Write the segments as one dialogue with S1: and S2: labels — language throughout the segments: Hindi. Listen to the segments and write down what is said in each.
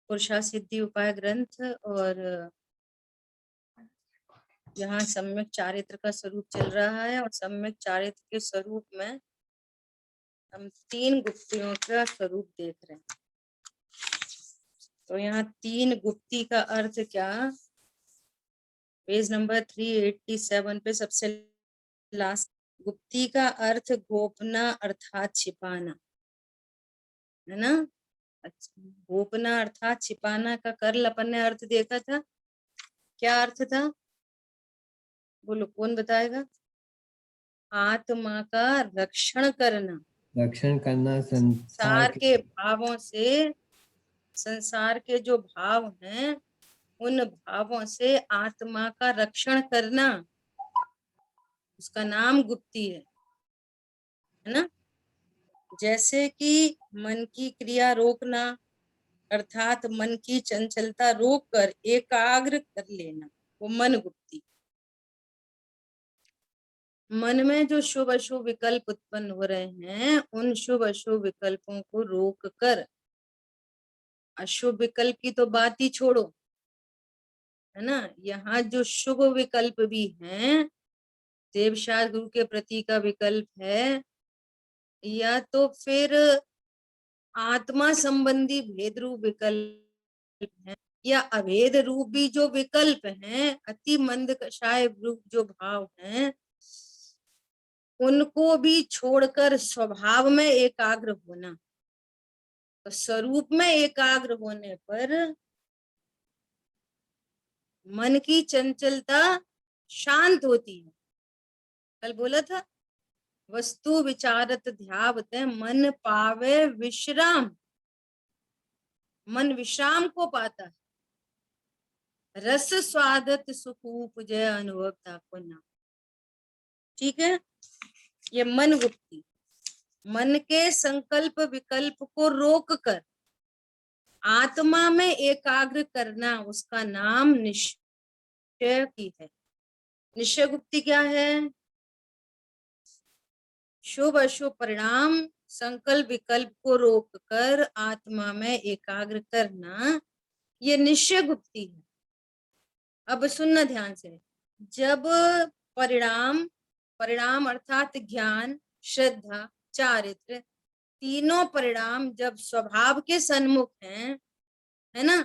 S1: पुरुषा सिद्धि उपाय ग्रंथ और यहाँ सम्यक चारित्र का स्वरूप चल रहा है और सम्यक चारित्र के स्वरूप में हम 3 गुप्तियों का स्वरूप देख रहे हैं। तो यहाँ 3 गुप्ती का अर्थ क्या, पेज नंबर 387 पे सबसे लास्ट। गुप्ती का अर्थ गोपना अर्थात छिपाना, है ना। गोपना अर्थात छिपाना का कल अपन ने अर्थ देखा था, क्या अर्थ था बोलो, कौन बताएगा। आत्मा का रक्षण करना,
S2: रक्षण करना
S1: संसार के भावों से, संसार के जो भाव हैं उन भावों से आत्मा का रक्षण करना, उसका नाम गुप्ती है ना। जैसे कि मन की क्रिया रोकना अर्थात मन की चंचलता रोककर एकाग्र कर लेना, वो मन गुप्ती। मन में जो शुभ अशुभ विकल्प उत्पन्न हो रहे हैं उन शुभ अशुभ विकल्पों को रोक कर, अशुभ विकल्प की तो बात ही छोड़ो, है ना। यहाँ जो शुभ विकल्प भी हैं, देवशास्त्र गुरु के प्रति का विकल्प है या तो फिर आत्मा संबंधी भेद रूप विकल्प है या अभेद रूप भी जो विकल्प हैं, अति मंद कषाय रूप जो भाव हैं, उनको भी छोड़कर स्वभाव में एकाग्र होना। तो स्वरूप में एकाग्र होने पर मन की चंचलता शांत होती है। कल बोला था, वस्तु विचारत ध्यावत मन पावे विश्राम, मन विश्राम को पाता है। रस स्वादत सुख उपजय अनुभव ताको नाम। ठीक है, ये मन गुप्ती, मन के संकल्प विकल्प को रोक कर आत्मा में एकाग्र करना, उसका नाम निश्चय की है। निश्चय गुप्ती क्या है, शुभ अशुभ परिणाम संकल्प विकल्प को रोककर आत्मा में एकाग्र करना, ये निश्चय गुप्ती है। अब सुनना ध्यान से, जब परिणाम, परिणाम अर्थात ज्ञान, श्रद्धा, चारित्र, तीनों परिणाम जब स्वभाव के सन्मुख हैं, है ना,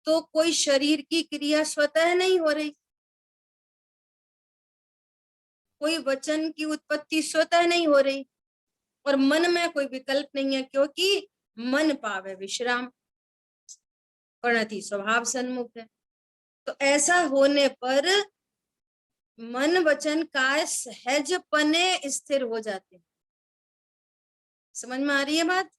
S1: तो कोई शरीर की क्रिया स्वतः नहीं हो रही, कोई वचन की उत्पत्ति स्वतः नहीं हो रही और मन में कोई विकल्प नहीं है, क्योंकि मन पावे विश्राम, परिणति स्वभाव सन्मुख है। तो ऐसा होने पर मन वचन काय सहजपने स्थिर हो जाते हैं। समझ में आ रही है बात।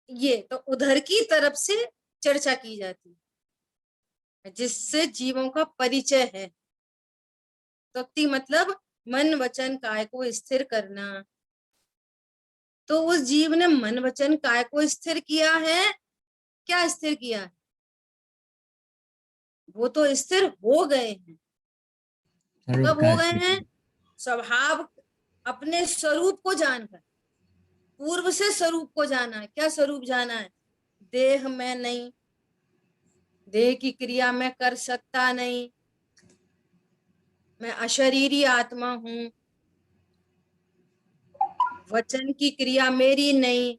S1: ये तो उधर की तरफ से चर्चा की जाती है जिससे जीवों का परिचय है। तो मतलब मन वचन काय को स्थिर करना, तो उस जीव ने मन वचन काय को स्थिर किया है, क्या स्थिर किया है, वो तो स्थिर हो गए हैं। कब हो गए हैं, स्वभाव अपने स्वरूप को जानकर, पूर्व से स्वरूप को जाना है। क्या स्वरूप जाना है, देह में नहीं, देह की क्रिया मैं कर सकता नहीं, मैं अशरीरी आत्मा हूं, वचन की क्रिया मेरी नहीं,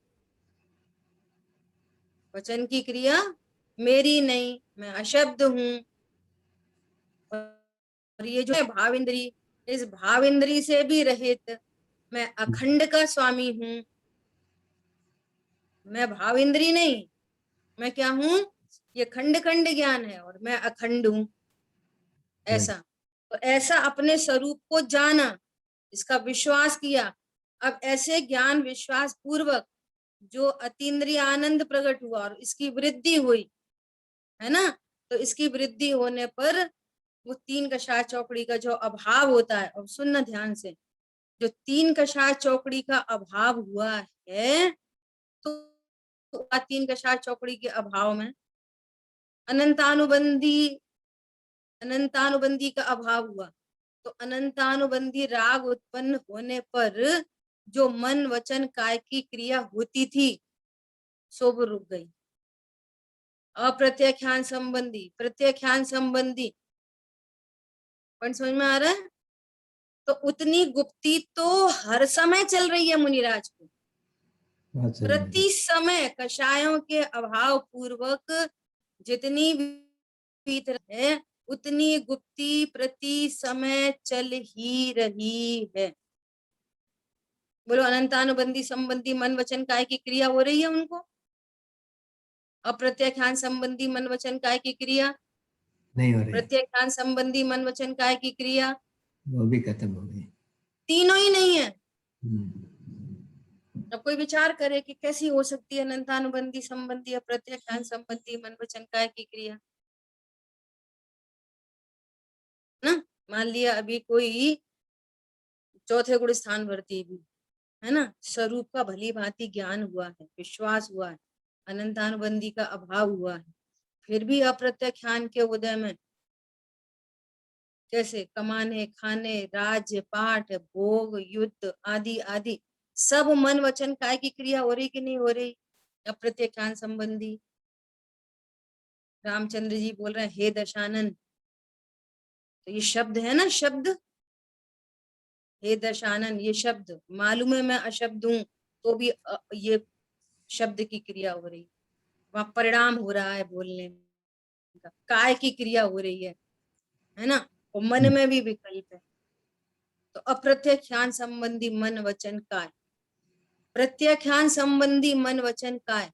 S1: वचन की क्रिया मेरी नहीं, मैं अशब्द हूं। और ये जो है भाव इंद्री, इस भाव इंद्री से भी रहित मैं अखंड का स्वामी हूं। मैं भाव इंद्री नहीं, मैं क्या हूं, ये खंड खंड ज्ञान है और मैं अखंड हूं। ऐसा, तो ऐसा अपने स्वरूप को जाना, इसका विश्वास किया। अब ऐसे ज्ञान विश्वास पूर्वक जो अतीन्द्रिय आनंद प्रकट हुआ और इसकी वृद्धि हुई, है ना, तो इसकी वृद्धि होने पर वो 3 कषाय चौकड़ी का जो अभाव होता है, अब सुनना ध्यान से, जो 3 कषाय चौकड़ी का अभाव हुआ है, तो 3 कषाय चौकड़ी के अभाव में अनंतानुबंधी का अभाव हुआ। तो अनंतानुबंधी राग उत्पन्न होने पर जो मन वचन काय की क्रिया होती थी सो वो रुक गई। अप्रत्याख्यान संबंधी, प्रत्याख्यान संबंधी, पॉइंट समझ में आ रहा है? तो उतनी गुप्ती तो हर समय चल रही है मुनिराज को, प्रति समय कषायों के अभाव पूर्वक जितनी भी है उतनी गुप्ती प्रति समय चल ही रही है। बोलो, अनंतानुबंधी संबंधी मन वचन काय की क्रिया हो रही है उनको? अप्रत्याख्यान संबंधी मन वचन काय की क्रिया
S2: नहीं हो रही,
S1: प्रत्याख्यान संबंधी मन वचन काय की क्रिया
S2: वो भी खत्म हो गई,
S1: तीनों ही नहीं है।
S2: हम्म।
S1: अब कोई विचार करे कि कैसी हो सकती है अनंतानुबंधी संबंधी अप्रत्याख्यान संबंधी मन वचन काय की क्रिया ना। मान लिया अभी कोई चौथे गुण स्थान वर्ती भी है ना, स्वरूप का भली भांति ज्ञान हुआ है, विश्वास हुआ है, अनंतानुबंधी का अभाव हुआ है, फिर भी अप्रत्याख्यान के उदय में जैसे कमाने, खाने, राज्य, पाठ, भोग, युद्ध आदि आदि सब मन वचन काय की क्रिया हो रही कि नहीं हो रही? अप्रत्याख्यान संबंधी। रामचंद्र जी बोल रहे हैं, हे दशानन, तो ये शब्द है ना, शब्द, हे दशानन, ये शब्द मालूम है मैं अशब्द हूं, तो भी ये शब्द की क्रिया हो रही, वहां परिणाम हो रहा है बोलने का, काय की क्रिया हो रही है ना, और मन में भी विकल्प है। तो अप्रत्याख्यान संबंधी मन वचन काय, प्रत्याख्यान संबंधी मन वचन काय,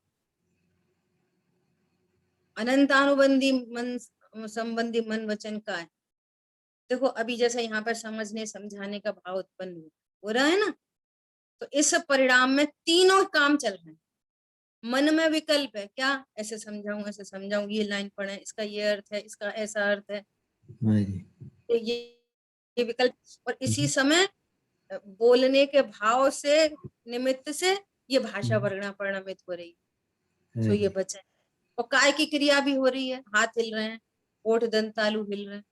S1: अनंतानुबंधी मन संबंधी मन वचन काय। देखो अभी जैसे यहाँ पर समझने समझाने का भाव उत्पन्न हो रहा है ना, तो इस परिणाम में तीनों काम चल रहे हैं। मन में विकल्प है, क्या ऐसे समझाऊं ऐसे समझाऊं, ये लाइन पढ़े, इसका ये अर्थ है, इसका ऐसा अर्थ है, तो ये विकल्प, और इसी समय बोलने के भाव से निमित्त से ये भाषा वर्णा परिणमित हो रही है, तो ये बचे। और काय की क्रिया भी हो रही है, हाथ हिल रहे हैं, ओठ दंत तालु हिल रहे हैं,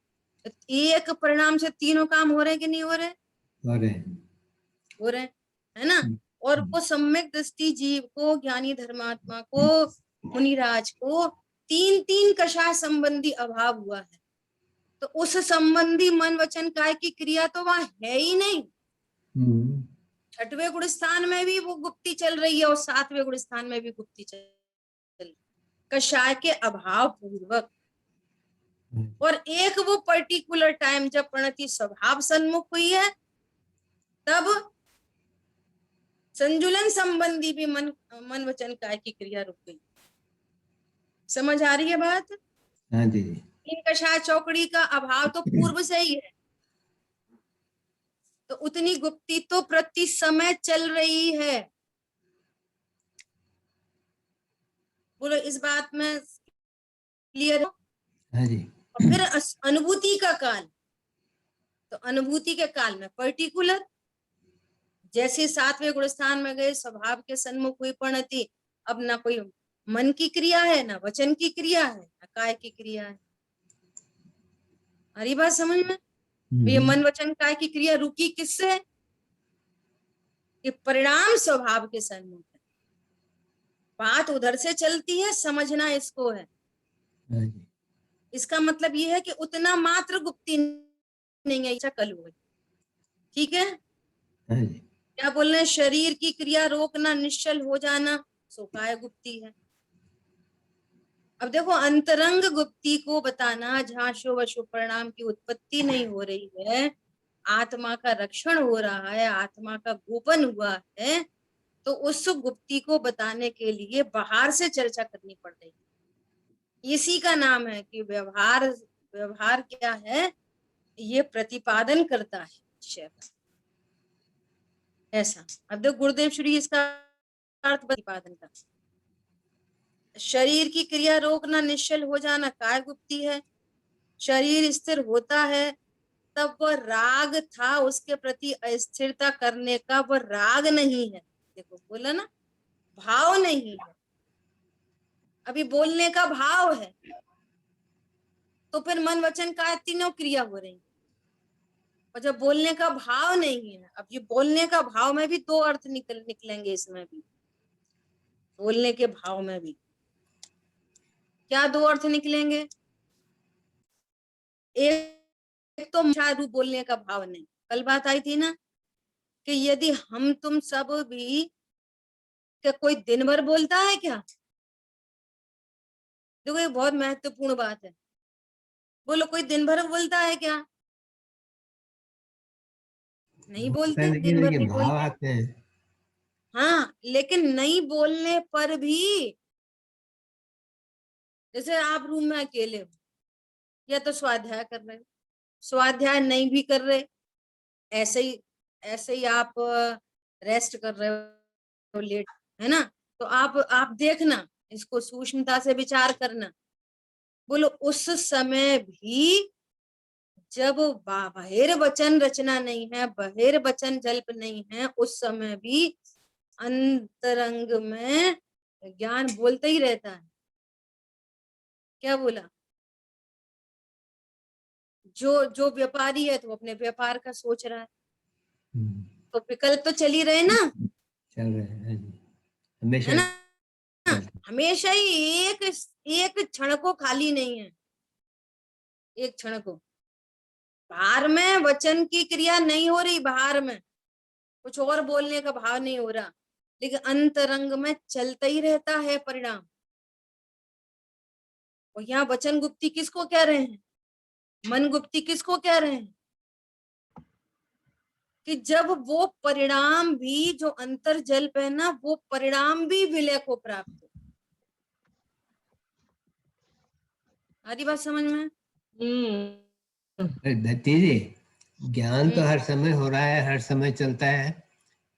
S1: तो एक परिणाम से तीनों काम हो रहे हैं कि नहीं हो रहे? हो रहे है ना। और वो सम्यक दृष्टि जीव को, ज्ञानी धर्मात्मा को, मुनिराज को तीन तीन कषाय संबंधी अभाव हुआ है, तो उस संबंधी मन वचन काय की क्रिया तो वहां है ही नहीं। छठवें गुण स्थान में भी वो गुप्ती चल रही है और सातवें गुण स्थान में भी गुप्ती चल रही है, कषाय के अभाव पूर्वक। और एक वो पर्टिकुलर टाइम जब प्रणति स्वभाव सन्मुख हुई है, तब संजुलन संबंधी भी मन वचन काय की क्रिया रुक गई। समझ आ रही है बात?
S2: हाँ जी।
S1: तीन कषाय चौकड़ी का अभाव तो पूर्व से ही है, तो उतनी गुप्ती तो प्रति समय चल रही है। बोलो, इस बात में क्लियर है?
S2: हाँ जी।
S1: और फिर अनुभूति का काल, तो अनुभूति के काल में पर्टिकुलर, जैसे सातवें गुण स्थान में गए, स्वभाव के सन्मुख हुई प्रणति, अब ना कोई मन की क्रिया है, ना वचन की क्रिया है, ना काय की क्रिया है। हरी बात समझ में? ये मन वचन काय की क्रिया रुकी किससे? ये परिणाम स्वभाव के सन्मुख है, बात उधर से चलती है, समझना इसको है। इसका मतलब ये है कि उतना मात्र गुप्ती नहीं है, कल हुई, ठीक है? क्या बोल रहे हैं? शरीर की क्रिया रोकना, निश्चल हो जाना, सो काय गुप्ती है। अब देखो, अंतरंग गुप्ती को बताना, जहाँ शुभ अशुभ परिणाम की उत्पत्ति नहीं हो रही है, आत्मा का रक्षण हो रहा है, आत्मा का गोपन हुआ है, तो उस गुप्ती को बताने के लिए बाहर से चर्चा करनी पड़ रही है। इसी का नाम है कि व्यवहार। व्यवहार क्या है? ये प्रतिपादन करता है विषय का, ऐसा। अब देखो, गुरुदेव श्री इसका अर्थ प्रतिपादन का, शरीर की क्रिया रोकना, निश्चल हो जाना, काय गुप्ती है। शरीर स्थिर होता है, तब वह राग था उसके प्रति अस्थिरता करने का, वह राग नहीं है। देखो बोला ना, भाव नहीं है, अभी बोलने का भाव है, तो फिर मन वचन काय तीनों क्रिया हो रही। और जब बोलने का भाव नहीं है, अब ये बोलने का भाव में भी दो अर्थ निकलेंगे इसमें भी, बोलने के भाव में भी क्या दो अर्थ निकलेंगे? एक तो रूप बोलने का भाव नहीं, कल बात आई थी ना कि यदि हम तुम सब भी, क्या कोई दिन भर बोलता है क्या? देखो ये बहुत महत्वपूर्ण बात है, बोलो कोई दिन भर बोलता है क्या? नहीं बोलते, दिन भर
S2: लेकिन
S1: नहीं
S2: भाव
S1: बोलते।
S2: आते हैं।
S1: हाँ, लेकिन नहीं बोलने पर भी, जैसे आप रूम में अकेले हो, या तो स्वाध्याय कर रहे हो, स्वाध्याय नहीं भी कर रहे, ऐसे ही आप रेस्ट कर रहे हो, लेट, है ना, तो आप देखना, इसको सूक्ष्मता से विचार करना। बोलो उस समय भी जब बहिर्वचन रचना नहीं है, बहिर्वचन जल्प नहीं है, उस समय भी अंतरंग में ज्ञान बोलता ही रहता है। क्या बोला? जो व्यापारी है तो अपने व्यापार का सोच रहा है, तो विकल्प तो चल ही रहे ना,
S2: चल रहे हैं। हाँ जी, हमेशा
S1: है ना,
S2: चलते
S1: हमेशा ही एक एक क्षण को खाली नहीं है, एक क्षण को। बाहर में वचन की क्रिया नहीं हो रही, बाहर में कुछ और बोलने का भाव नहीं हो रहा, लेकिन अंतरंग में चलता ही रहता है परिणाम। और यहाँ वचन गुप्ती किसको कह रहे हैं, मन गुप्ती किसको कह रहे हैं? कि जब वो परिणाम भी जो अंतर जल्प है ना, वो परिणाम भी विलय को प्राप्त हो। आदि बात समझ में?
S2: धरती जी, ज्ञान तो हर समय हो रहा है, हर समय चलता है,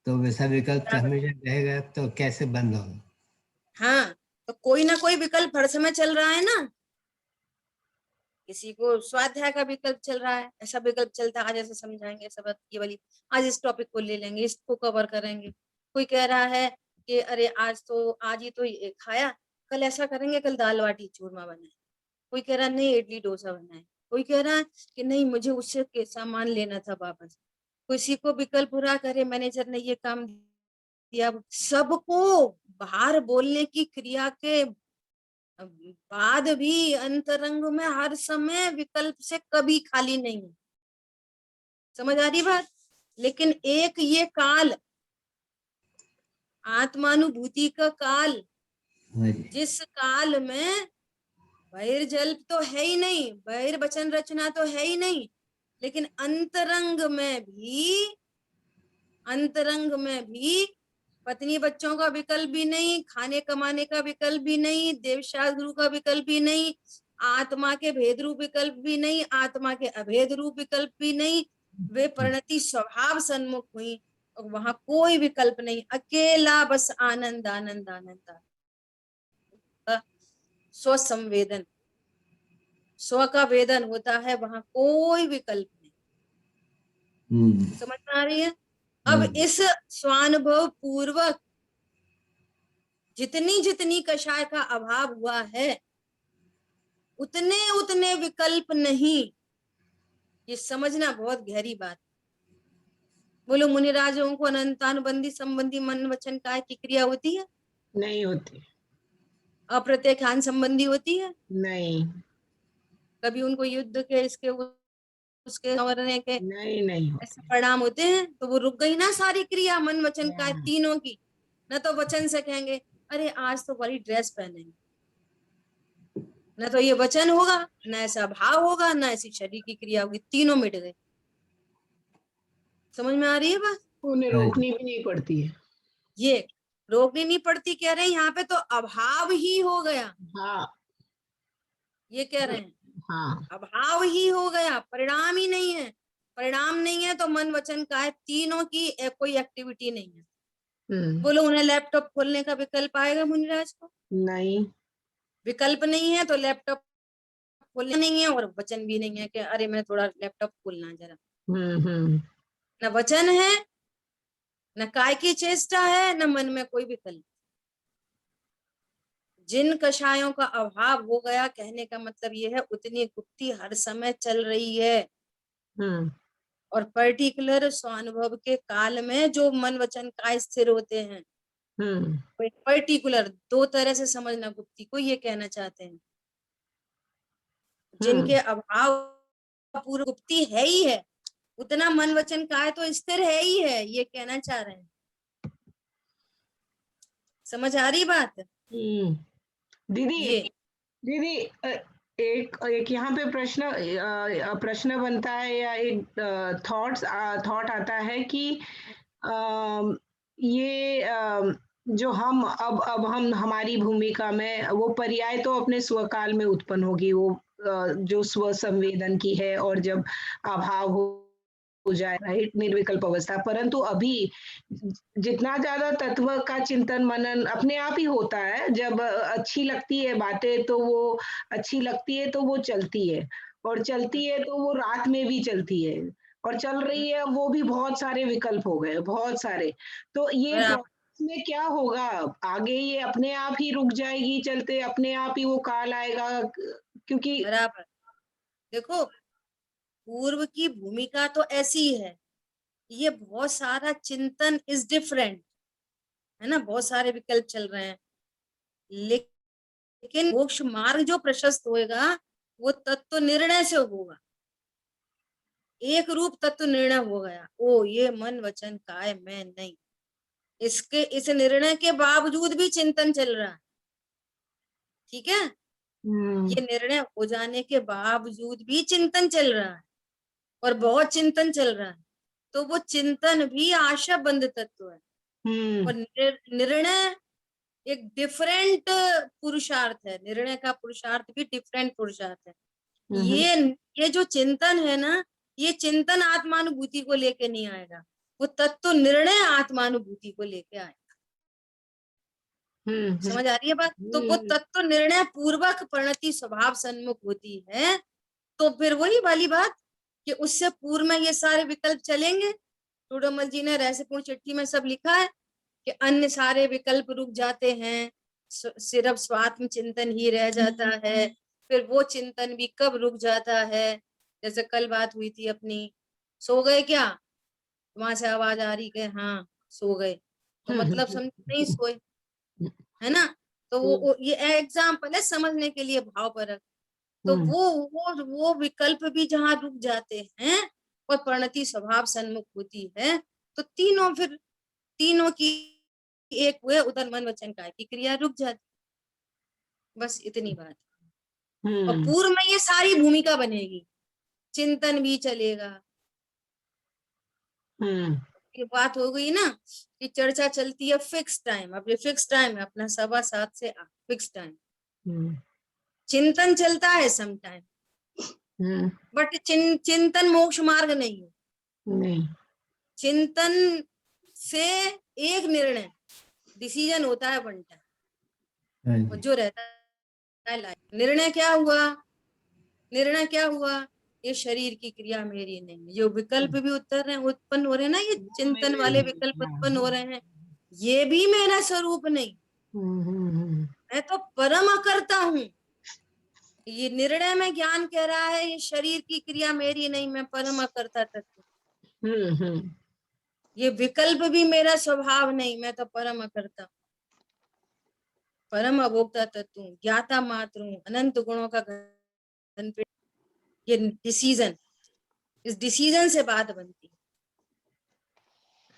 S2: तो वैसा विकल्प तो हमेशा रहेगा, तो कैसे बंद होगा?
S1: हाँ, तो कोई ना कोई विकल्प हर समय चल रहा है ना। किसी को स्वाध्याय का विकल्प चल रहा है, ऐसा विकल्प चलता है, आज ऐसे समझाएंगे, सब ये वाली, आज इस टॉपिक को ले लेंगे, इसको कवर करेंगे। कोई कह रहा है कि अरे आज ही तो ये खाया, कल ऐसा करेंगे, कल दाल बाटी चूरमा बनाए। कोई कह रहा है नहीं इडली डोसा बनाए, कोई कह रहा है कि नहीं मुझे उससे के सामान लेना था वापस। किसी को विकल्प पूरा करे, मैनेजर ने ये काम दिया। सबको बाहर बोलने की क्रिया के बाद भी अंतरंग में हर समय विकल्प से कभी खाली नहीं है। समझ आ रही बात? लेकिन एक ये काल, आत्मानुभूति का काल,
S2: हाँ जी,
S1: जिस काल में बहिर्जल्प तो है ही नहीं, बहिर्वचन रचना तो है ही नहीं, लेकिन अंतरंग में भी पत्नी बच्चों का विकल्प भी नहीं, खाने कमाने का विकल्प भी नहीं, देवशास्त्र गुरु का विकल्प भी नहीं, आत्मा के भेद रूप विकल्प भी नहीं, आत्मा के अभेद रूप विकल्प भी नहीं। वे परिणति स्वभाव सन्मुख हुई और वहां कोई विकल्प नहीं, अकेला बस आनंद आनंद आनंद, स्वसंवेदन, स्व का वेदन होता है, वहां कोई विकल्प नहीं। समझ में आ रही है? अब इस स्वानुभव पूर्वक जितनी जितनी कषाय का अभाव हुआ है, उतने उतने विकल्प नहीं। ये समझना बहुत गहरी बात। बोलो मुनिराजों को अनंतानुबंधी संबंधी मन वचन काय की क्रिया होती है?
S3: नहीं होती।
S1: अप्रत्यक्षान संबंधी होती है?
S3: नहीं
S1: कभी उनको युद्ध के इसके उसके मरने के
S3: नहीं नहीं
S1: ऐसे
S3: होती।
S1: परिणाम होते हैं? तो वो रुक गई ना सारी क्रिया मन वचन काय
S3: हाँ,
S1: तीनों की। न तो वचन से कहेंगे अरे आज तो बड़ी ड्रेस पहनेंगे, न तो ये वचन होगा, न ऐसा भाव होगा, न ऐसी शरीर की क्रिया होगी, तीनों मिट गए। समझ में आ रही है बात?
S3: उन्हें
S2: हाँ जी,
S3: रोकनी भी नहीं पड़ती है।
S1: ये रोकनी नहीं पड़ती कह रहे हैं, यहाँ पे तो अभाव ही हो गया,
S3: हाँ
S1: ये कह रहे हैं।
S3: हाँ
S1: अभाव ही हो गया, परिणाम ही नहीं है। परिणाम नहीं है तो मन वचन काय तीनों की कोई एक्टिविटी नहीं है। बोलो उन्हें लैपटॉप खोलने का विकल्प आएगा मुनिराज को?
S3: नहीं।
S1: विकल्प नहीं है तो लैपटॉप खोलना नहीं है, और वचन भी नहीं है कि अरे मैं थोड़ा लैपटॉप खोलना जरा।
S3: हम्म।
S1: न वचन है, न काय की चेष्टा है, न मन में कोई विकल्प। जिन कषायों का अभाव हो गया, कहने का मतलब यह है उतनी गुप्ती हर समय चल रही है। और पर्टिकुलर स्वानुभव के काल में जो मन वचन काय स्थिर होते हैं, पर्टिकुलर 2 तरह से समझना गुप्ती को, ये कहना चाहते हैं। जिनके अभाव पूर्व गुप्ती है ही है, उतना मन वचन काय तो स्थिर है ही है, ये कहना चाह रहे हैं। समझ आ रही बात?
S3: दीदी
S1: ये
S3: दीदी एक यहाँ पे प्रश्न बनता है, या एक थॉट आता है कि ये जो हम अब हम हमारी भूमिका में, वो पर्याय तो अपने स्वकाल में उत्पन्न होगी, वो जो स्व संवेदन की है, और जब अभाव हो जाए, राइट, निर्विकल्प अवस्था। परंतु अभी जितना ज्यादा तत्व का चिंतन मनन अपने आप ही होता है, जब अच्छी लगती है बातें तो वो अच्छी लगती है तो वो चलती है, और चलती है तो वो रात में भी चलती है, और चल रही है, वो भी बहुत सारे विकल्प हो गए, बहुत सारे। तो ये प्रोसेस में क्या होगा, आगे ये अपने आप ही रुक जाएगी चलते, अपने आप ही वो काल आएगा, क्योंकि
S1: बराबर। देखो, पूर्व की भूमिका तो ऐसी है, ये बहुत सारा चिंतन इज डिफरेंट, है ना, बहुत सारे विकल्प चल रहे हैं, लेकिन मोक्ष मार्ग जो प्रशस्त होएगा वो तत्व निर्णय से होगा। एक रूप तत्व निर्णय हो गया, ओ ये मन वचन काय मैं नहीं। इस निर्णय के बावजूद भी चिंतन चल रहा है, ठीक है, ये निर्णय हो जाने के बावजूद भी चिंतन चल रहा है, और बहुत चिंतन चल रहा है, तो वो चिंतन भी आशा बंद तत्व है। और निर्णय एक डिफरेंट पुरुषार्थ है, निर्णय का पुरुषार्थ भी डिफरेंट पुरुषार्थ है। ये जो चिंतन है ना, ये चिंतन आत्मानुभूति को लेके नहीं आएगा, वो तत्व निर्णय आत्मानुभूति को लेके आएगा। समझ आ रही है बात? तो वो तत्व निर्णय पूर्वक परिणति स्वभाव सन्मुख होती है, तो फिर वही वाली बात कि उससे पूर्व में ये सारे विकल्प चलेंगे। टूडोमल जी ने रहस्यपूर्ण चिट्ठी में सब लिखा है कि अन्य सारे विकल्प रुक जाते हैं, सिर्फ स्वात्म चिंतन ही रह जाता है। फिर वो चिंतन भी कब रुक जाता है, जैसे कल बात हुई थी अपनी, सो गए क्या, वहां से आवाज आ रही कि हाँ सो गए, तो मतलब समझ नहीं सोए, है ना। तो वो ये एग्जाम्पल है समझने के लिए भाव परक। तो वो विकल्प भी जहाँ रुक जाते हैं और परिणति स्वभाव सन्मुख होती है, तो तीनों की एक हुए, उधर मन वचन काय की क्रिया रुक जाती, बस इतनी बात। और पूर्व में ये सारी भूमिका बनेगी, चिंतन भी चलेगा। ये बात हो गई ना कि चर्चा चलती है फिक्स टाइम, अब ये फिक्स टाइम है अपना 7:15 से 8 फिक्स टाइम। चिंतन चलता है सम टाइम, बट चिंतन मोक्ष मार्ग नहीं है।
S3: नहीं,
S1: चिंतन से एक निर्णय डिसीजन होता है वन टाइम, और जो रहता है लाइफ। निर्णय क्या हुआ, ये शरीर की क्रिया मेरी नहीं। जो विकल्प भी उत्पन्न हो रहे हैं ना, ये चिंतन वाले विकल्प उत्पन्न हो रहे हैं, ये भी मेरा स्वरूप नहीं, मैं तो परम अकर्ता हूँ। ये निर्णय में ज्ञान कह रहा है ये शरीर की क्रिया मेरी नहीं, मैं परम अकर्ता तत्व। ये विकल्प भी मेरा स्वभाव नहीं, मैं तो परम अकर्ता, परम अभोक्ता तत्व, ज्ञाता मात्र हूँ, अनंत गुणों का घन। ये डिसीजन, इस डिसीजन से बात बनती है।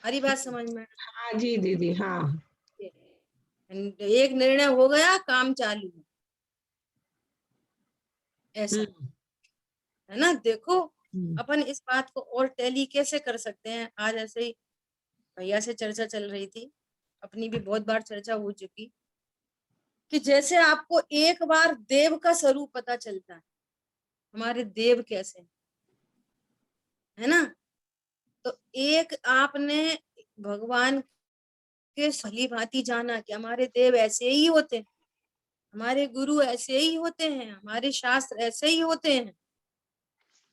S1: हरी बात समझ में?
S3: हाँ जी दीदी, हाँ।
S1: एक निर्णय हो गया, काम चालू, ऐसा है ना। देखो अपन इस बात को और टैली कैसे कर सकते हैं। आज ऐसे ही भैया से चर्चा चल रही थी, अपनी भी बहुत बार चर्चा हो चुकी, कि जैसे आपको एक बार देव का स्वरूप पता चलता है, हमारे देव कैसे है ना, तो एक आपने भगवान के भली भांति जाना कि हमारे देव ऐसे ही होते हैं, हमारे गुरु ऐसे ही होते हैं, हमारे शास्त्र ऐसे ही होते हैं।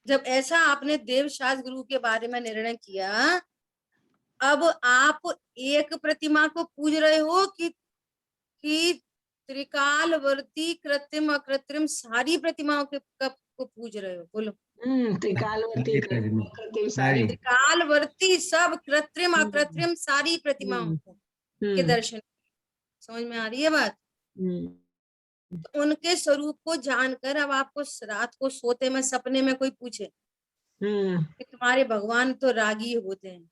S1: जब ऐसा आपने देव शास्त्र गुरु के बारे में निर्णय किया, अब आप एक प्रतिमा को पूज रहे हो कि त्रिकालवर्ती कृत्रिम अकृत्रिम सारी प्रतिमाओं को पूज रहे हो? बोलो।
S3: त्रिकालवर्ती
S2: प्रतिमा।
S3: कृत्रिम सारी
S2: सारी
S1: कालवर्ती सब कृत्रिम
S3: हम्म,
S1: अकृत्रिम सारी प्रतिमाओं
S3: हम्म,
S1: के
S3: हम्म,
S1: दर्शन। समझ में आ रही है बात?
S3: हम्म,
S1: तो उनके स्वरूप को जानकर अब आपको रात को सोते में सपने में कोई पूछे
S3: हम्म,
S1: कि तुम्हारे भगवान तो रागी होते हैं,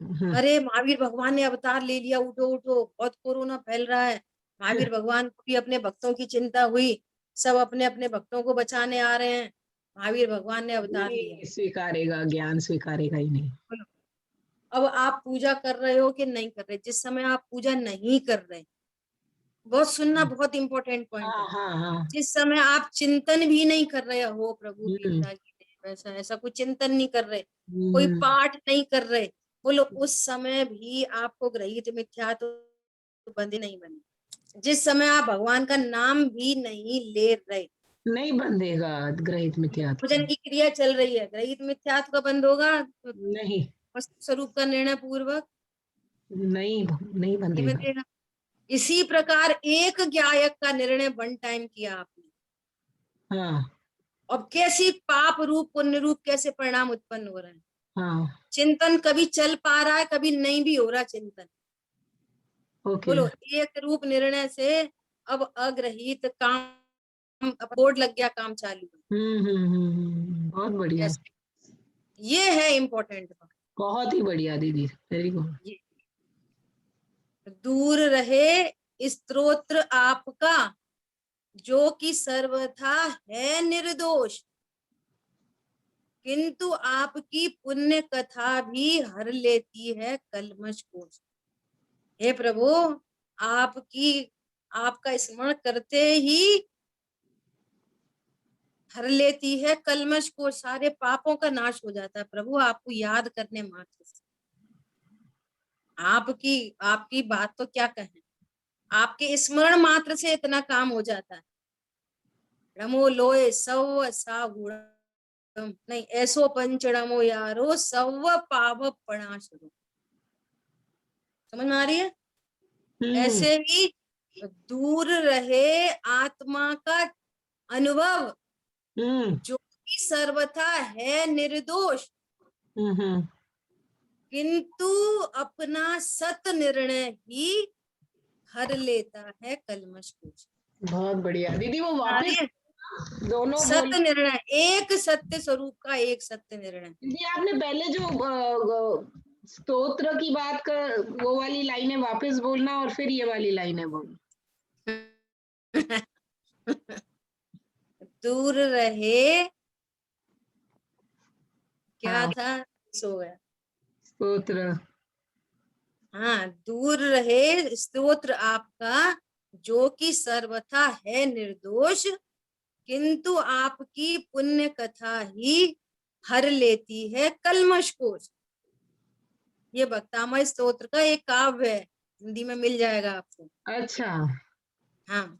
S3: हम्म,
S1: अरे महावीर भगवान ने अवतार ले लिया, उठो उठो बहुत कोरोना फैल रहा है, महावीर भगवान को भी अपने भक्तों की चिंता हुई, सब अपने अपने भक्तों को बचाने आ रहे हैं, महावीर भगवान ने अवतार लिया।
S3: नहीं स्वीकारेगा, ज्ञान स्वीकारेगा ही नहीं।
S1: बोलो, अब आप पूजा कर रहे हो कि नहीं कर रहे? जिस समय आप पूजा नहीं कर रहे, बहुत सुनना, बहुत इंपॉर्टेंट पॉइंट है,
S3: हाँ हाँ हाँ।
S1: जिस समय आप चिंतन भी नहीं कर रहे हो प्रभु
S3: हम्म,
S1: गीता की वैसा ऐसा कोई चिंतन नहीं कर रहे, कोई
S3: हम्म,
S1: पाठ नहीं कर रहे, बोलो उस समय भी आपको ग्रहित मिथ्या तो बंधे नहीं बने। जिस समय आप भगवान का नाम भी नहीं ले रहे,
S3: नहीं बंधेगा ग्रहित मिथ्यात्व।
S1: भोजन की क्रिया चल रही है, ग्रहित मिथ्यात्व का बंद होगा तो
S3: नहीं
S1: वस्तु स्वरूप का निर्णय पूर्वक
S3: नहीं नहीं
S1: नहीं
S3: बंधेगा।
S1: बंधेगा। इसी प्रकार एक ज्ञायक का निर्णय वन टाइम किया आपने,
S3: हाँ
S1: अब कैसी पाप रूप पुण्य रूप कैसे परिणाम उत्पन्न हो रहे हैं।
S3: हाँ
S1: चिंतन कभी चल पा रहा है, कभी नहीं भी हो रहा चिंतन।
S3: ओके।
S1: बोलो एक रूप निर्णय से अब अग्रहित काम, बोर्ड लग गया, काम चालू है।
S3: बहुत बढ़िया,
S1: ऐसे ये है इम्पोर्टेंट बात।
S3: बहुत ही बढ़िया दीदी, वेरी गुड।
S1: ये दूर रहे स्तोत्र आपका जो कि सर्वथा है निर्दोष, किंतु आपकी पुण्य कथा भी हर लेती है कलमश को। हे प्रभु, आपकी आपका स्मरण करते ही हर लेती है कलमश को, सारे पापों का नाश हो जाता है प्रभु आपको याद करने मात्र से। आपकी आपकी बात तो क्या कहें, आपके स्मरण मात्र से इतना काम हो जाता है। रमो लोए सव सा गुणम नहीं ऐसो पंचड़मो यारो सव पाव पणाशरो। समझ में आ रही है?
S3: हम्म
S1: ऐसे ही दूर रहे आत्मा का अनुभव
S3: हम्म
S1: जो कि सर्वथा है निर्दोष,
S3: हम्म
S1: किंतु अपना सत निर्णय ही हर लेता है कलमश को।
S3: बहुत बढ़िया दीदी, वो वापस दोनों बोल।
S1: सत्य निर्णय, एक सत्य स्वरूप का एक सत्य निर्णय।
S3: दीदी आपने पहले जो स्तोत्र की बात कर, वो वाली लाइनें वापस बोलना और फिर ये वाली लाइनें बोलना।
S1: दूर रहे, क्या
S3: हाँ
S1: था, सो गया।
S3: स्तोत्र।
S1: हाँ, दूर रहे स्तोत्र आपका जो कि सर्वथा है निर्दोष, किंतु आपकी पुण्य कथा ही हर लेती है कलमश को। ये भक्तामय स्तोत्र का एक काव्य है, हिंदी में मिल जाएगा आपको।
S3: अच्छा
S1: हाँ,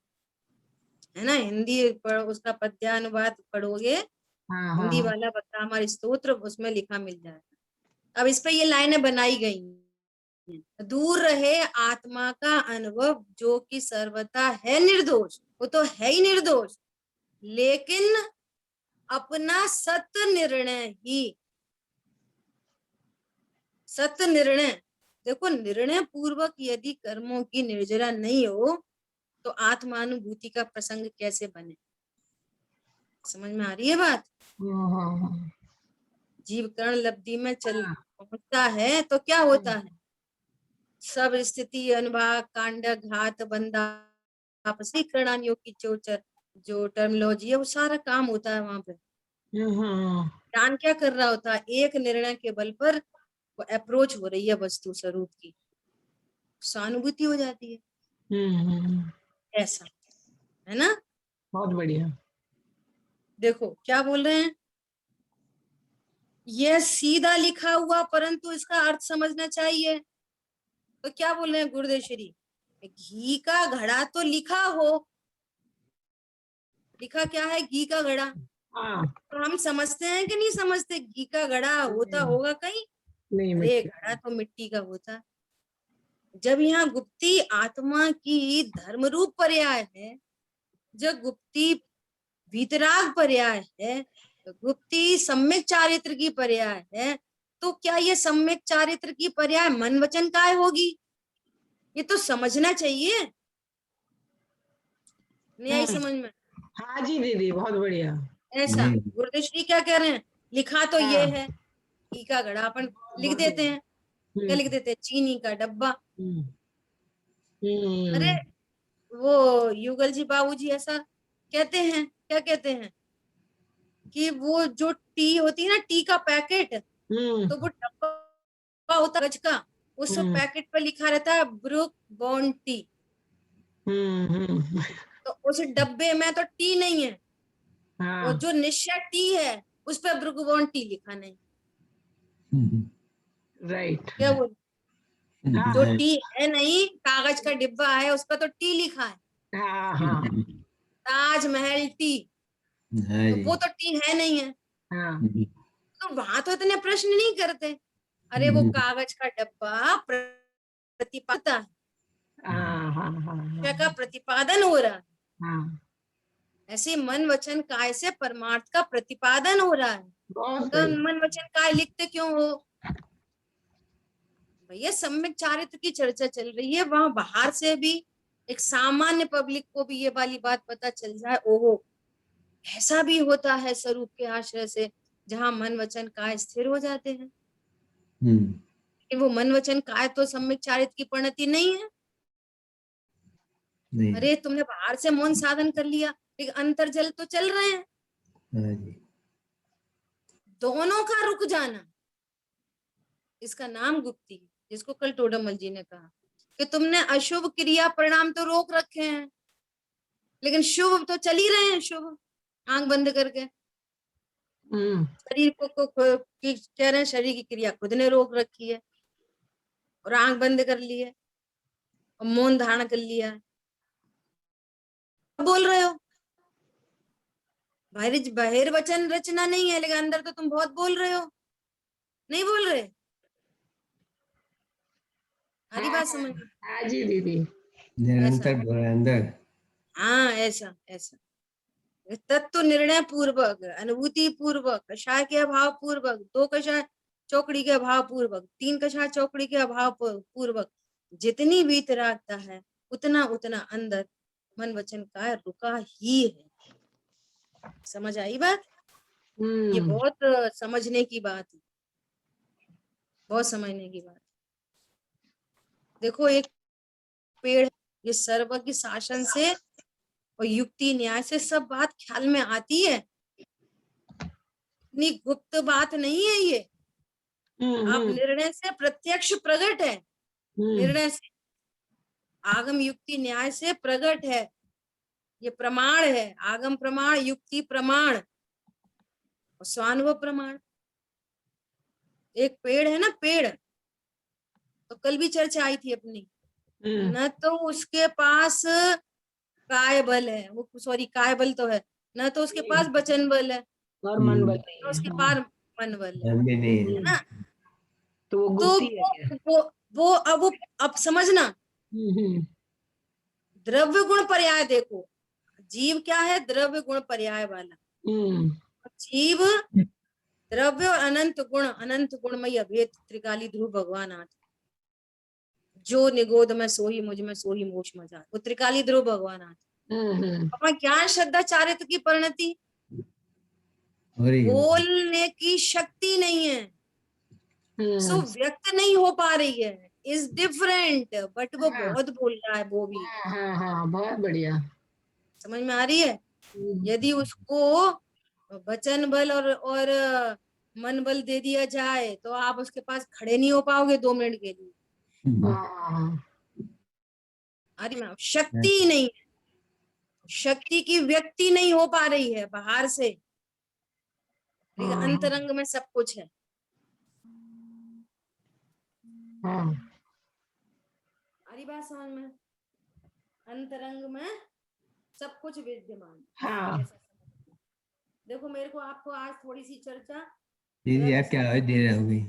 S1: है ना, हिंदी उसका पद्यानुवाद पढ़ोगे,
S3: हाँ हाँ
S1: हिंदी
S3: हाँ।
S1: वाला भक्तामय स्तोत्र, उसमें लिखा मिल जाएगा। अब इस पे ये लाइनें बनाई गई हैं। दूर रहे आत्मा का अनुभव जो कि सर्वथा है निर्दोष, वो तो है ही निर्दोष, लेकिन अपना सत्य निर्णय ही, सत्य निर्णय, देखो निर्णय पूर्वक यदि कर्मों की निर्जरा नहीं हो तो आत्मानुभूति का प्रसंग कैसे बने। समझ में आ रही है बात?
S3: हाँ
S1: जीव कर्ण लब्धि में चल
S3: हाँ
S1: पहुंचता है तो क्या होता है, सब स्थिति अनुभाग कांड घात बंदा आपसी करणानियों की जो टर्मिनोलॉजी है वो सारा काम होता है वहां पे।
S3: हाँ
S1: ज्ञान क्या कर रहा होता है, एक निर्णय के बल पर वो अप्रोच हो रही है वस्तु स्वरूप की, सहानुभूति हो जाती है।
S3: हम्म।
S1: ऐसा है ना।
S3: बहुत बढ़िया।
S1: देखो क्या बोल रहे हैं, यह सीधा लिखा हुआ परंतु इसका अर्थ समझना चाहिए। तो क्या बोल रहे हैं गुरुदेव श्री, घी का घड़ा तो लिखा हो, लिखा क्या है, घी का घड़ा,
S3: हाँ
S1: तो हम समझते हैं कि नहीं समझते, घी का घड़ा होता होगा कहीं,
S3: नहीं
S1: अरे
S3: मिट्टी।
S1: घड़ा तो मिट्टी का होता। जब यहाँ गुप्ती आत्मा की धर्म रूप पर्याय है, जब गुप्ती वीतराग पर्याय है, गुप्ती सम्यक चारित्र की पर्याय है, तो क्या ये सम्यक चारित्र की पर्याय मन वचन काय होगी? ये तो समझना चाहिए। नहीं आई समझ में?
S3: हाँ जी दीदी, बहुत बढ़िया।
S1: ऐसा
S2: नहीं।
S1: गुरुदेव श्री क्या कह रहे हैं, लिखा तो ये
S3: हाँ।
S1: है घी का घड़ा, अपन लिख
S3: बहुत
S1: देते
S3: बढ़िया।
S1: हैं, क्या लिख देते हैं, चीनी का डब्बा।
S3: हम्म,
S1: अरे
S3: हम्म,
S1: वो युगल जी बाबूजी ऐसा कहते हैं, क्या कहते हैं कि वो जो टी होती है ना, टी का पैकेट,
S3: हम्म,
S1: तो वो डब्बा होता है कागज का, उस
S3: हम्म,
S1: पैकेट पर लिखा रहता है ब्रुक बॉन्ड टी,
S3: हम्म,
S1: तो उस डब्बे में तो टी नहीं है, वो
S3: हाँ,
S1: जो निश्चय टी है उस पर ब्रुक बॉन्ड टी लिखा नहीं।
S3: राइट।
S1: क्या वो जो
S2: हाँ
S1: टी है नहीं, कागज का डिब्बा है उस पर तो टी लिखा है,
S3: हाँ, हाँ,
S1: ताजमहल टी,
S2: हाँ
S1: तो
S2: जी।
S1: वो तो टी है नहीं है,
S3: हाँ,
S1: तो वहां तो इतने प्रश्न नहीं करते। अरे वो कागज का डब्बा प्रतिपादन है,
S3: हाँ, हाँ, हाँ,
S1: विषय का प्रतिपादन हो रहा है,
S3: हाँ,
S1: ऐसे मन वचन काय से परमार्थ का प्रतिपादन हो रहा है।
S3: बहुत
S1: तो
S3: बढ़िया।
S1: मन वचन काय लिखते क्यों हो भैया? सम्यक चारित्र की चर्चा चल रही है, वहां बाहर से भी एक सामान्य पब्लिक को भी ये वाली बात पता चल जाए, ओहो ऐसा भी होता है स्वरूप के आश्रय से, जहां मन वचन काय स्थिर हो जाते हैं। कि वो मन वचन काय तो सम्यक चारित्र की परिणति नहीं है।
S2: नहीं।
S1: अरे तुमने बाहर से मौन साधन कर लिया, लेकिन अंतर्जल तो चल रहे हैं।
S2: हाँ जी।
S1: दोनों का रुक जाना, इसका नाम गुप्ती है, जिसको कल टोडरमल जी ने कहा कि तुमने अशुभ क्रिया परिणाम तो रोक रखे हैं, लेकिन शुभ तो चल ही रहे हैं, शुभ आंख बंद करके शरीर कह रहे हैं, शरीर की क्रिया खुद ने रोक रखी है और आंख बंद कर ली है और मौन धारण कर लिया है। बोल रहे हो बाहिर वचन रचना नहीं है, लेकिन अंदर तो तुम बहुत बोल रहे हो, नहीं बोल रहे? हरी
S3: हाँ,
S1: बात समझ में?
S3: हाँ जी दीदी।
S1: ऐसा,
S2: निरंतर बोल रहा है अंदर।
S1: हाँ ऐसा ऐसा तत्व निर्णय पूर्वक, अनुभूति पूर्वक, कषाय के अभाव पूर्वक, 2 कषाय चौकड़ी के अभाव पूर्वक, 3 कषाय चौकड़ी के अभाव पूर्वक जितनी वीतरागता है, उतना उतना अंदर मन वचन काय रुका ही है। समझ आई बात? ये बहुत समझने की बात है, बहुत समझने की बात। देखो एक पेड़, ये सर्वज्ञ शासन से और युक्ति न्याय से सब बात ख्याल में आती है, इतनी गुप्त बात नहीं है ये। आप निर्णय से प्रत्यक्ष प्रकट है, निर्णय से आगम युक्ति न्याय से प्रकट है, ये प्रमाण है, आगम प्रमाण, युक्ति प्रमाण और स्वानुभव प्रमाण। एक पेड़ है ना, पेड़, तो कल भी चर्चा आई थी अपनी, न तो उसके पास काय बल है, वो सॉरी काय बल तो है, न तो उसके पास वचन बल है,
S3: और मन बल
S1: तो
S3: नहीं
S1: उसके
S3: है।
S1: पास मन बल है
S2: मन भी नहीं है।
S1: ना?
S3: तो वो
S1: तो
S3: गुप्ती है क्या?
S1: अब समझना, द्रव्य गुण पर्याय देखो, जीव क्या है? द्रव्य गुण पर्याय वाला। जीव द्रव्य और अनंत गुणमय अभेद त्रिकाली ध्रुव भगवान आठ, जो निगोद में सोही मुझ में सोही मोक्ष मजा, वो त्रिकाली ध्रुव भगवान आठ। अपना ज्ञान श्रद्धा चारित्र की परिणति, बोलने की शक्ति नहीं है, सो व्यक्त नहीं हो पा रही है, इज डिफरेंट, बट वो बहुत बोल रहा है वो भी।
S3: हाँ हाँ, बहुत बढ़िया।
S1: समझ में आ रही है? यदि उसको वचन बल और मन बल दे दिया जाए, तो आप उसके पास खड़े नहीं हो पाओगे 2 मिनट के लिए। अरे मैम, शक्ति नहीं है, शक्ति की व्यक्ति नहीं हो पा रही है बाहर से, लेकिन अंतरंग में सब कुछ है। हमारी बात समझ में? अंतरंग में सब कुछ विद्यमान। देखो मेरे को आपको आज थोड़ी सी चर्चा,
S2: दीदी आप क्या आवाज दे रहे होगी?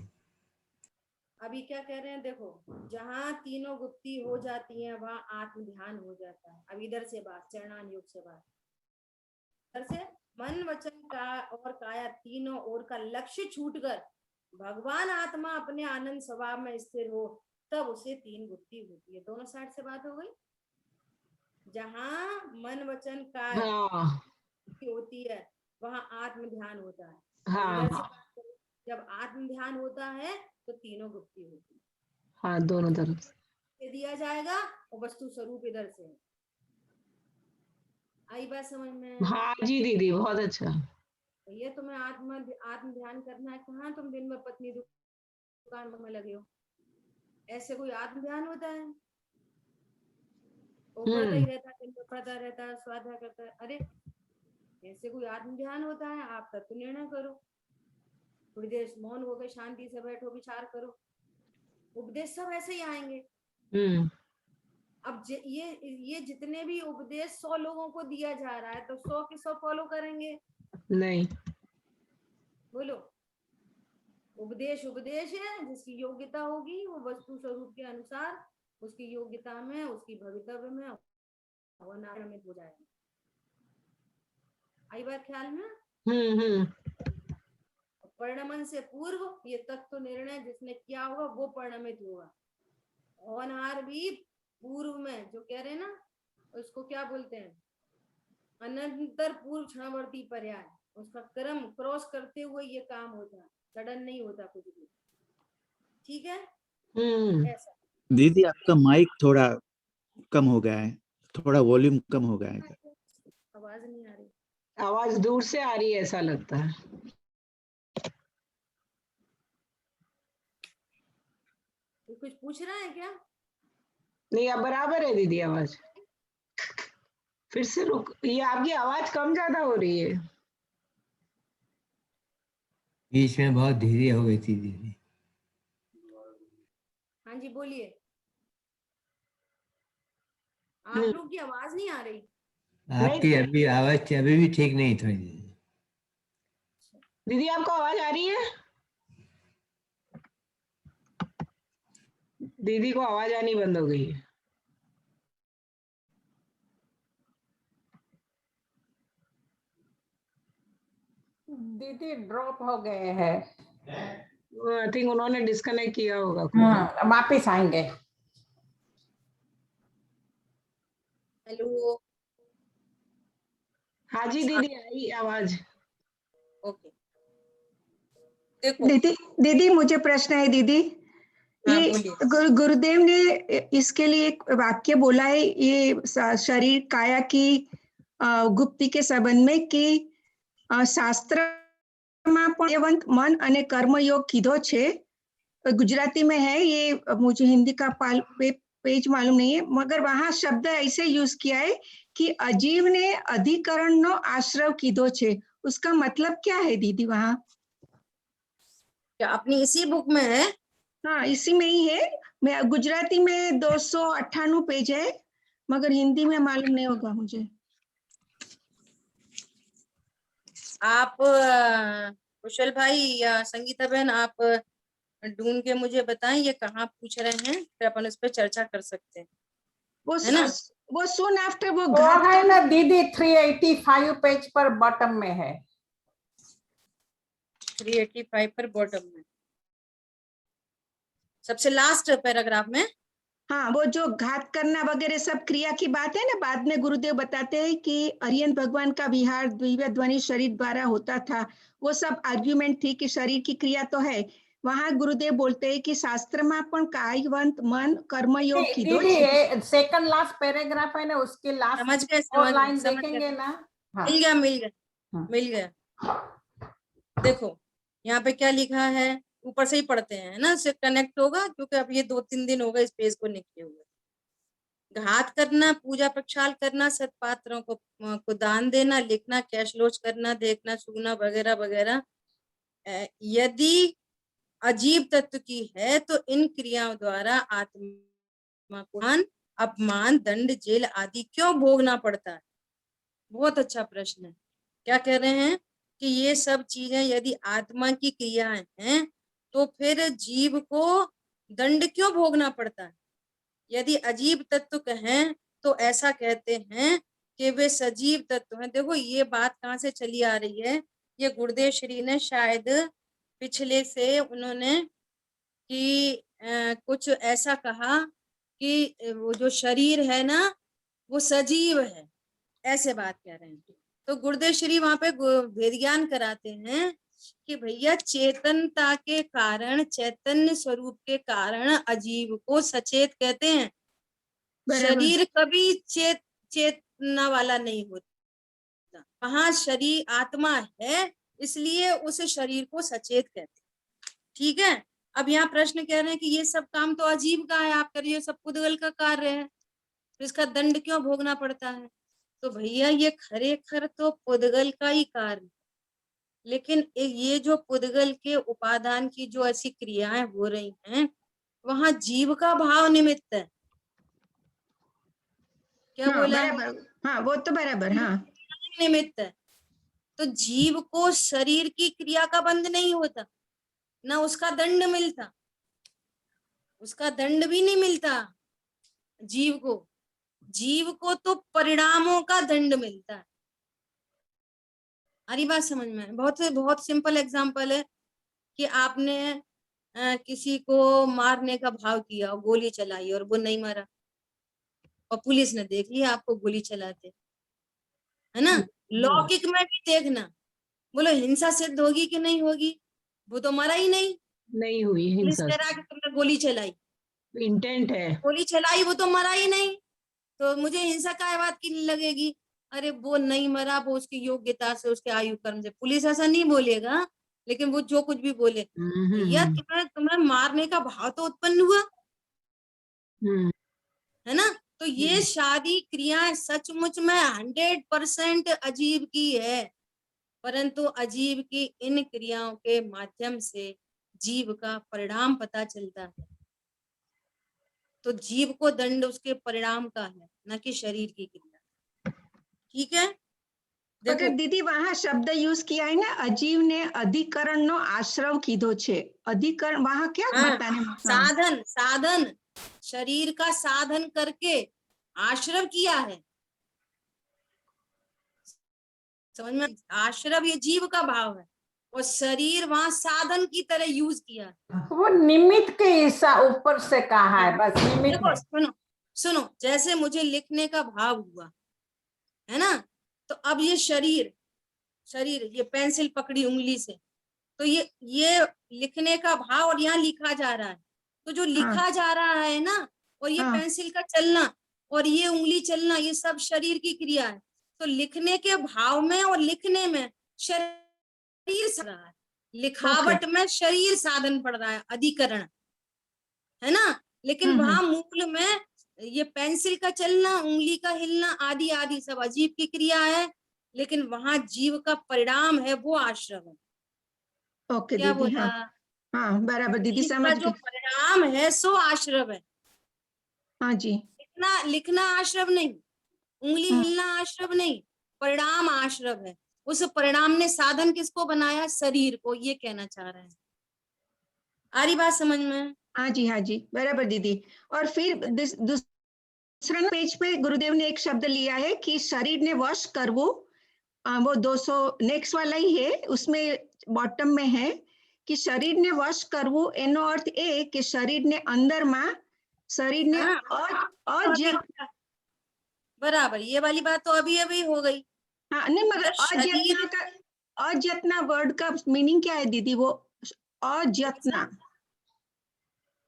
S1: अभी क्या कह रहे हैं, देखो जहां तीनों गुप्ती हो जाती हैं वहां आत्म ध्यान हो जाता है। अब इधर से बात, चरणान योग से बात, इधर से मन वचन का और काया तीनों ओर का लक्ष्य छूटकर भगवान आत्मा अपने आनंद स्वभाव में स्थिर हो, तब उसे तीन बुद्धि होती है। दोनों साइड से बात हो गई। जहां मन वचन काया
S3: हाँ
S1: होती है वहां आत्म ध्यान होता है।
S3: हाँ
S1: इधर से बात करें, जब आत्म ध्यान होता है तो तीनों गुप्ति होती है।
S3: हाँ, दोनों तरफ
S1: से दिया जाएगा और वस्तु स्वरूप इधर से। आई बात समझ में?
S3: हाँ जी दीदी, बहुत अच्छा।
S1: ये तुम्हें आत्म ध्यान करना है। कहाँ तुम दिन में पत्नी दुकान में लगे हो? ऐसे कोई आत्म ध्यान होता है? वो पढ़ता ही रहता है, दिन में पढ़ता रहता है, स्वाध्याय करता है। अरे ऐसे कोई आत्म ध्यान होता है? आप तत्व निर्णय करो, थोड़ी देर मौन हो गए, शांति से बैठो, विचार करो। उपदेश सब ऐसे ही आएंगे। अब ये जितने भी उपदेश 100 लोगों को दिया जा रहा है, तो 100 के 100 फॉलो करेंगे?
S3: नहीं।
S1: बोलो। उपदेश उपदेश है, जिसकी योग्यता होगी वो वस्तु स्वरूप के अनुसार उसकी योग्यता में, उसकी भवितव्य में वो नामित हो जाएगा। आई बात ख्याल में? परिणमन से पूर्व ये तत्व निर्णय जिसने किया होगा वो परिणमित होगा। होनहार भी पूर्व में जो कह रहे हैं ना, उसको क्या बोलते हैं, अनंतर पूर्व क्षणवर्ती पर्याय, उसका क्रम क्रॉस करते हुए ये काम होता है, सडन नहीं होता कुछ भी। ठीक है? ऐसा।
S4: दीदी आपका माइक थोड़ा कम हो गया है, थोड़ा वॉल्यूम कम हो गया है।
S1: आवाज नहीं आ रही।
S3: आवाज दूर से आ रही है ऐसा लगता है।
S1: कुछ पूछ रहा है क्या?
S3: नहीं, अब बराबर है दीदी आवाज। फिर से रुक, ये आपकी आवाज कम ज्यादा हो रही है।
S2: बीच में बहुत धीरे हो गई थी दीदी।
S1: हाँ जी बोलिए। आप लोग की आवाज नहीं आ रही।
S2: आपकी अभी आवाज अभी भी ठीक नहीं थी
S3: दीदी, आपको आवाज आ रही है? दीदी को आवाज आनी बंद हो गई है।
S5: दीदी ड्रॉप हो गए हैं।
S3: आई थिंक उन्होंने डिस्कनेक्ट किया होगा।
S5: वापिस आएंगे।
S1: हेलो।
S3: हाँ जी दीदी, आई आवाज।
S1: ओके। देखो
S6: दीदी मुझे प्रश्न है दीदी।
S1: हाँ,
S6: ये गुरुदेव ने इसके लिए एक वाक्य बोला है, ये शरीर काया की गुप्ति के संबंध में कि શાસ્ત્રમાં પણ मन અને कर्मयोग કીધો છે। गुजराती में है ये, मुझे हिंदी का पेज मालूम नहीं है, मगर वहां शब्द ऐसे यूज किया है कि अजीव ने अधिकरण नो आश्रय कीधो छे। उसका मतलब क्या है दीदी वहां?
S1: क्या अपनी इसी बुक में है?
S6: हाँ इसी में ही है। मैं गुजराती में 298 पेज है, मगर हिंदी में मालूम नहीं होगा मुझे।
S1: आप कुशल भाई या संगीता बहन, आप ढूंढ के मुझे बताएं ये कहाँ पूछ रहे हैं, फिर अपन उस पर चर्चा कर सकते हैं। है ना?
S6: वो सुन आफ्टर वो
S5: है ना दीदी, 385 पेज पर बॉटम में है।
S1: 385 पर बॉटम में सबसे लास्ट पैराग्राफ में।
S6: हाँ, वो जो घात करना वगैरह सब क्रिया की बात है ना, बाद में गुरुदेव बताते हैं कि अरिहंत भगवान का विहार दिव्य ध्वनि शरीर द्वारा होता था। वो सब आर्ग्यूमेंट थी कि शरीर की क्रिया तो है। वहां गुरुदेव बोलते हैं कि शास्त्र में पण कायवंत मन कर्मयोग कीधो छे।
S5: सेकंड लास्ट पैराग्राफ है ना, उसके लास्ट
S1: समझ गए,
S5: लाइन देखेंगे ना। हाँ।
S1: मिल गया। देखो यहाँ पे क्या लिखा है, ऊपर से ही पढ़ते हैं ना, से कनेक्ट होगा, क्योंकि अब ये 2-3 दिन हो गए इस पेज को निकले हुए। घात करना, पूजा प्रक्षाल करना, सत्पात्रों को दान देना, लिखना, कैशलोच करना, देखना, छूना वगैरह वगैरह यदि अजीब तत्व की है तो इन क्रियाओं द्वारा आत्मा को अपमान, दंड, जेल आदि क्यों भोगना पड़ता है? बहुत अच्छा प्रश्न है। क्या कह रहे हैं कि ये सब चीजें यदि आत्मा की क्रियाएं हैं तो फिर जीव को दंड क्यों भोगना पड़ता है? यदि अजीब तत्व कहें तो ऐसा कहते हैं कि वे सजीव तत्व हैं। देखो ये बात कहाँ से चली आ रही है, ये गुरुदेव श्री ने शायद पिछले से उन्होंने कि कुछ ऐसा कहा कि वो जो शरीर है ना वो सजीव है, ऐसे बात कह रहे हैं। तो गुरुदेव श्री वहां पे वेद ज्ञान कराते हैं कि भैया चेतनता के कारण, चैतन्य स्वरूप के कारण अजीव को सचेत कहते हैं। शरीर कभी चेतना वाला नहीं होता, वहां शरीर आत्मा है, इसलिए उस शरीर को सचेत कहते हैं। ठीक है, अब यहाँ प्रश्न कह रहे हैं कि ये सब काम तो अजीब का है, आप करिए, सब पुद्गल का कार्य है, तो इसका दंड क्यों भोगना पड़ता है? तो भैया ये खरेखर तो पुद्गल का ही कार्य, लेकिन ये जो पुद्गल के उपादान की जो ऐसी क्रियाएं हो रही हैं, वहां जीव का भाव निमित्त है। क्या बोला?
S6: हाँ वो तो बराबर, हाँ
S1: निमित्त है। तो जीव को शरीर की क्रिया का बंध नहीं होता, ना उसका दंड मिलता, उसका दंड भी नहीं मिलता जीव को। जीव को तो परिणामों का दंड मिलता है। हरी बात समझ में? बहुत सिंपल एग्जांपल है कि आपने किसी को मारने का भाव किया और गोली चलाई और वो नहीं मरा, और पुलिस ने देख लिया आपको गोली चलाते, है ना? लौकिक में भी देखना, बोलो हिंसा सिद्ध होगी कि नहीं होगी? वो तो मरा ही नहीं
S3: हुई
S1: पुलिस
S3: हिंसा,
S1: कह रहा है कि तुमने गोली चलाई,
S3: इंटेंट है,
S1: गोली चलाई, वो तो मरा ही नहीं, तो मुझे हिंसा काय बात की लगेगी? अरे वो नहीं मरा, वो उसकी योग्यता से, उसके आयु कर्म से। पुलिस ऐसा नहीं बोलेगा, लेकिन वो जो कुछ भी बोले, भैया तुम्हें मारने का भाव तो उत्पन्न हुआ, है ना? तो ये सारी क्रियाएं सचमुच में 100% अजीब की है, परंतु अजीब की इन क्रियाओं के माध्यम से जीव का परिणाम पता चलता है। तो जीव को दंड उसके परिणाम का है, न कि शरीर की क्रिया। ठीक है,
S6: देखो दीदी वहां शब्द यूज किया है ना, अजीव ने अधिकरण नो आश्रव कीधो छे। अधिकरण वहां क्या बताने?
S1: साधन, साधन, शरीर का साधन करके आश्रव किया है। समझ में? आश्रव ये जीव का भाव है, और शरीर वहां साधन की तरह यूज किया है।
S5: वो निमित्त के हिस्सा ऊपर से कहा है, बस निमित्त।
S1: देखो सुनो सुनो, जैसे मुझे लिखने का भाव हुआ है ना, तो अब ये शरीर ये पेंसिल पकड़ी उंगली से, तो ये लिखने का भाव, और यहाँ लिखा जा रहा है, तो जो लिखा जा रहा है ना, और ये पेंसिल का चलना और ये उंगली चलना, ये सब शरीर की क्रिया है। तो लिखने के भाव में और लिखने में शरीर रहा है, लिखावट में शरीर साधन पड़ रहा है, अधिकरण, है ना? लेकिन वहां मूल में ये पेंसिल का चलना, उंगली का हिलना आदि आदि सब अजीब की क्रिया है, लेकिन वहां जीव का परिणाम है वो आश्रव है।
S6: ओके
S1: क्या
S6: दीदी,
S1: बोला?
S6: हाँ बराबर दीदी, समझ
S1: जो परिणाम है सो आश्रव है।
S6: हाँ जी,
S1: लिखना आश्रव नहीं, उंगली हिलना आश्रव नहीं, परिणाम आश्रव है। उस परिणाम ने साधन किसको बनाया? शरीर को, ये कहना चाह रहे हैं। आ रही बात समझ में?
S6: हाँ जी बराबर दीदी। और फिर दूसरा पेज पे गुरुदेव ने एक शब्द लिया है कि शरीर ने वश करवो, वो 200 नेक्स्ट वाला ही है, उसमें बॉटम में है कि शरीर ने वश करवो, एनो अर्थ ए कि शरीर ने अंदर में शरीर ने
S1: बराबर, ये वाली बात तो अभी अभी हो गई।
S6: हाँ नहीं, मगर अजतना वर्ड का मीनिंग क्या है दीदी? वो अजतना,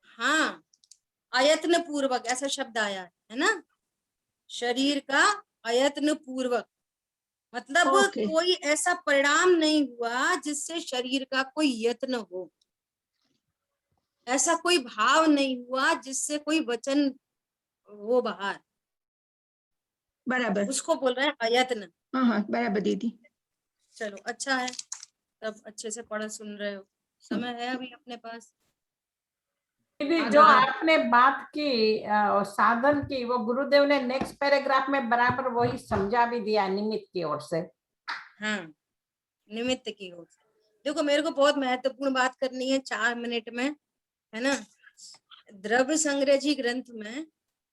S1: हाँ, अयत्न पूर्वक ऐसा शब्द आया है ना, शरीर का अयत्न पूर्वक, मतलब कोई ऐसा परिणाम नहीं हुआ जिससे शरीर का कोई यत्न हो, ऐसा कोई भाव नहीं हुआ जिससे कोई वचन हो बाहर,
S6: बराबर,
S1: उसको बोल रहे हैं अयत्न।
S6: हाँ बराबर दीदी।
S1: चलो अच्छा है, तब अच्छे से पढ़ सुन रहे हो, समय है अभी अपने पास।
S5: दीदी जो आपने बात की और साधन की, वो गुरुदेव ने नेक्स्ट पैराग्राफ में बराबर वही समझा भी दिया, निमित्त की ओर से।
S1: हाँ, निमित्त की ओर से। देखो मेरे को बहुत महत्वपूर्ण बात करनी है 4 मिनट में, है ना? द्रव्य संग्रह जी ग्रंथ में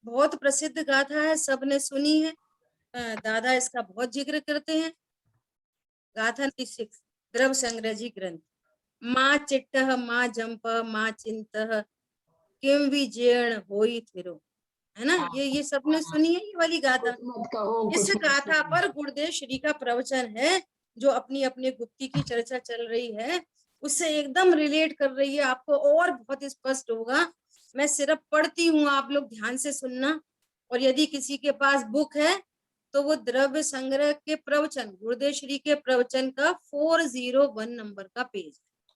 S1: बहुत प्रसिद्ध गाथा है, सबने सुनी है, दादा इसका बहुत जिक्र करते हैं। गाथा 96 द्रव संग्रह ग्रंथ। माँ चिट्टह माँ जंप माँ चिंतः किम विजेण होई थिरो, है ना। ये सबने सुनी है ये वाली गाथा।
S3: कुछ मत कहो,
S1: इस
S3: कुछ मत
S1: गाथा
S3: कहो।
S1: पर गुरुदेव श्री का प्रवचन है, जो अपनी अपनी गुप्ती की चर्चा चल रही है उससे एकदम रिलेट कर रही है, आपको और बहुत स्पष्ट होगा। मैं सिर्फ पढ़ती हूँ, आप लोग ध्यान से सुनना। और यदि किसी के पास बुक है तो वो द्रव्य संग्रह के प्रवचन, गुरुदेव श्री के प्रवचन का 401 नंबर का पेज है,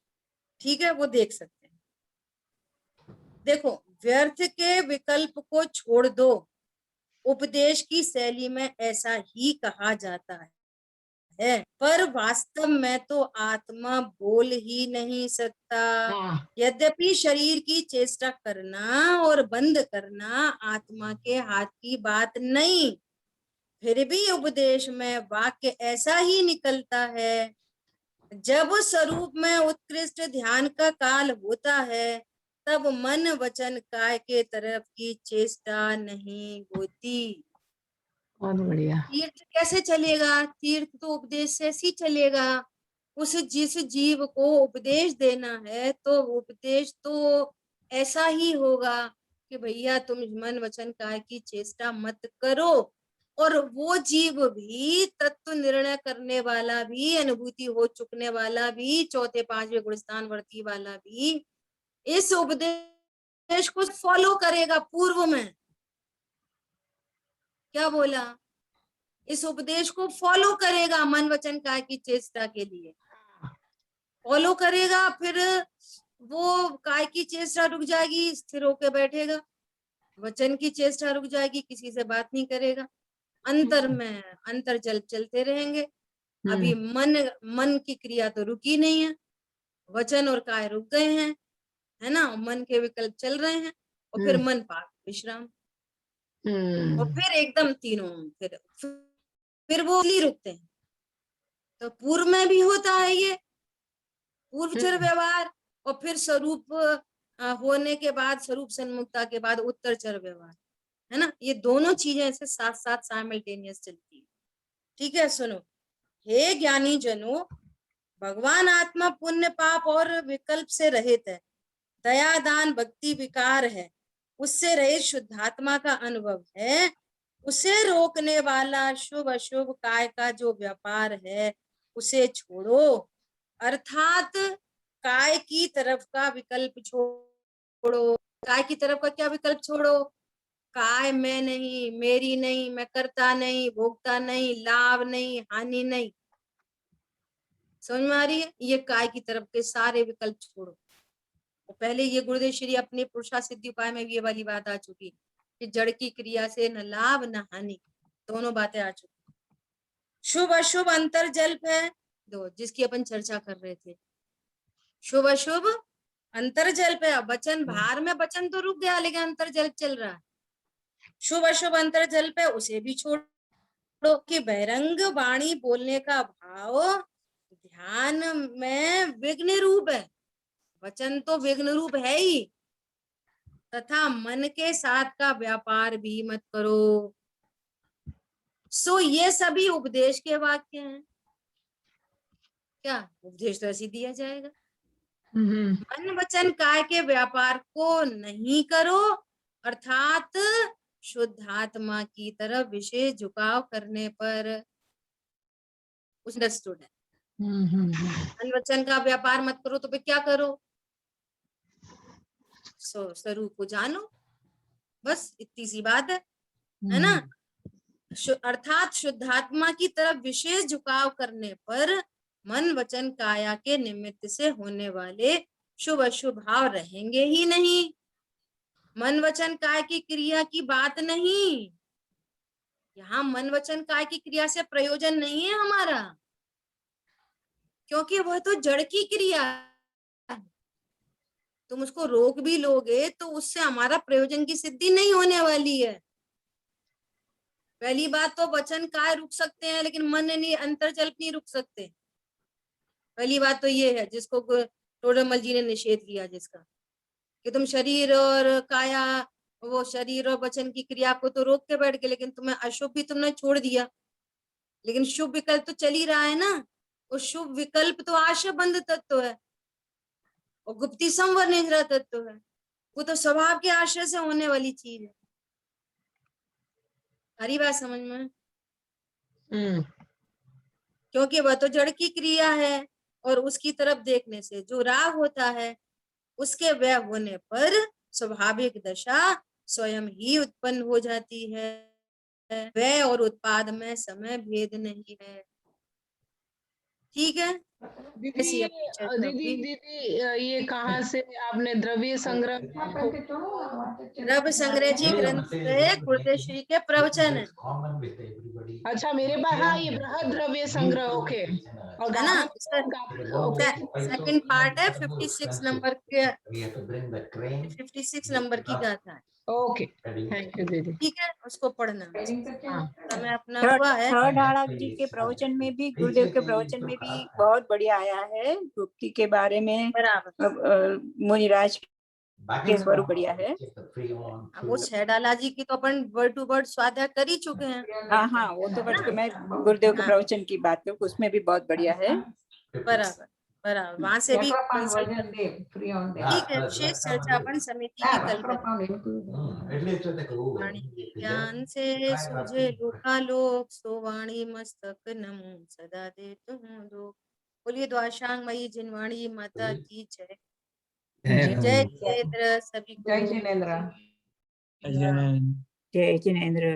S1: ठीक है, वो देख सकते हैं। देखो, व्यर्थ के विकल्प को छोड़ दो, उपदेश की शैली में ऐसा ही कहा जाता है, पर वास्तव में तो आत्मा बोल ही नहीं सकता। यद्यपि शरीर की चेष्टा करना और बंद करना आत्मा के हाथ की बात नहीं, फिर भी उपदेश में वाक्य ऐसा ही निकलता है। जब स्वरूप में उत्कृष्ट ध्यान का काल होता है, तब मन वचन काय के तरफ की चेष्टा नहीं होती।
S3: बहुत बढ़िया।
S1: तीर्थ कैसे चलेगा? तीर्थ तो उपदेश से ही चलेगा। उस जिस जीव को उपदेश देना है तो उपदेश तो ऐसा ही होगा कि भैया तुम मन वचन काय की चेष्टा मत करो। और वो जीव भी तत्व निर्णय करने वाला भी, अनुभूति हो चुकने वाला भी, चौथे पांचवें गुणस्थान वर्ती वाला भी इस उपदेश को फॉलो करेगा। पूर्व में क्या बोला? इस उपदेश को फॉलो करेगा मन वचन काय की चेष्टा के लिए, फॉलो करेगा। फिर वो काय की चेष्टा रुक जाएगी, स्थिर होके बैठेगा। वचन की चेष्टा रुक जाएगी, किसी से बात नहीं करेगा। अंतर में अंतर चलते रहेंगे। अभी मन की क्रिया तो रुकी नहीं है, वचन और काय रुक गए हैं, है ना। मन के विकल्प चल रहे हैं और फिर मन पाक विश्राम, और फिर एकदम तीनों फिर वो रुकते हैं। तो पूर्व में भी होता है ये पूर्वचर व्यवहार, और फिर स्वरूप होने के बाद, स्वरूप सन्मुखता के बाद उत्तरचर व्यवहार, है ना। ये दोनों चीजें ऐसे साथ साथ साइमल्टेनियस चलती है, ठीक है। सुनो, हे ज्ञानी जनों, भगवान आत्मा पुण्य पाप और विकल्प से रहित है, दया दान भक्ति विकार है, उससे रहित शुद्धात्मा का अनुभव है। उसे रोकने वाला शुभ अशुभ काय का जो व्यापार है उसे छोड़ो, अर्थात काय की तरफ का विकल्प छोड़ो। काय की तरफ का क्या विकल्प छोड़ो? काय मैं नहीं, मेरी नहीं, मैं करता नहीं, भोगता नहीं, लाभ नहीं, हानि नहीं। समझ में आ रही है? ये काय की तरफ के सारे विकल्प छोड़ो। और पहले ये गुरुदेव श्री अपने पुरुषा सिद्धि उपाय में भी ये वाली बात आ चुकी कि जड़ की क्रिया से न लाभ न हानि, दोनों बातें आ चुकी। शुभ अशुभ अंतर जल्प है, दो जिसकी अपन चर्चा कर रहे थे। शुभ अशुभ अंतर जल्प है। वचन भार में वचन तो रुक गया, लेकिन अंतर जल्प चल रहा है। शुभ अशुभ अंतर जल्प है, उसे भी छोड़ो। कि बहिरंग वाणी बोलने का भाव ध्यान में विघ्न रूप है, वचन तो विघ्न रूप है ही, तथा मन के साथ का व्यापार भी मत करो। सो ये सभी उपदेश के वाक्य हैं। क्या उपदेश तो ऐसे दिया जाएगा, मन वचन काय के व्यापार को नहीं करो, अर्थात शुद्धात्मा की तरफ विशेष झुकाव करने पर। अंडरस्टूड है? मन वचन का व्यापार मत करो तो फिर क्या करो? स्वरूप को जानो, बस इतनी सी बात है ना। अर्थात शुद्धात्मा की तरफ विशेष झुकाव करने पर मन वचन काया के निमित्त से होने वाले शुभ अशुभ भाव रहेंगे ही नहीं। मन वचन काय की क्रिया की बात नहीं, यहाँ मन वचन काय की क्रिया से प्रयोजन नहीं है हमारा, क्योंकि वह तो जड़ की क्रिया है। तुम उसको रोक भी लोगे तो उससे हमारा प्रयोजन की सिद्धि नहीं होने वाली है। पहली बात तो वचन काय रुक सकते हैं, लेकिन मन नहीं, अंतरजल्प नहीं रुक सकते। पहली बात तो ये है जिसको टोडरमल जी ने निषेध किया, जिसका कि तुम शरीर और काया वो शरीर और वचन की क्रिया को तो रोक के बैठ गए, लेकिन तुम्हें अशुभ भी तुमने छोड़ दिया, लेकिन शुभ विकल्प तो चल ही रहा है ना। और शुभ विकल्प तो आशा बंध तत्व है और गुप्ती संवर निद्रा तत्व है, वो तो स्वभाव के आश्रय से होने वाली चीज है। हरी बात समझ में? क्योंकि वह तो जड़ की क्रिया है और उसकी तरफ देखने से जो राग होता है उसके व्यय होने पर स्वाभाविक दशा स्वयं ही उत्पन्न हो जाती है। व्यय और उत्पाद में समय भेद नहीं है। ठीक है,
S3: दीदी
S1: ऐसी अपनी चर्चा
S3: दीदी
S1: हुई।
S3: दीदी ये कहाँ से आपने द्रव्य संग्रह
S1: द्रव्य संग्रह जी ग्रंथ है, गुरुदेव श्री के प्रवचन है।
S3: अच्छा मेरे पास, हाँ ये बृहद द्रव्य संग्रह, ओके। और
S1: है ना,
S3: गाथा
S1: इसका सेकंड पार्ट है 56 नंबर के, 56 नंबर की गाथा है।
S3: ओके, थैंक यू दीदी।
S1: ठीक है, उसको पढ़ना।
S3: हाँ।
S1: समय अपना
S7: थर्ड
S1: हुआ है।
S7: थर्ड आड़क जी के प्रवचन में भी, गुरुदेव के प्रवचन में भी बहुत बढ़िया आया है गुप्ती के बारे में।
S1: बराबर,
S7: मुनिराज के स्वरूप बढ़िया है।
S1: अब वो छेडाला जी की तो अपन वर्ड टू वर्ड स्वाध्याय कर ही चुके हैं।
S7: हाँ वो तो मैं गुरुदेव के प्रवचन की बात करूँ, उसमें भी बहुत बढ़िया है।
S1: बराबर बराबर, वहां से भी कंसल्ट कर। ठीक है, शेष चर्चा अपन समिति की कल करेंगे। वाणी के ज्ञान से सूझे लोकालोक, सो वाणी मस्तक नमो सदा दे तुम लोग। बोलिए द्वाशांगमयी जिनवाणी माता की जय। जय जिनेंद्र सभी को।
S5: जय जिनेंद्र।
S7: जय जिनेंद्र।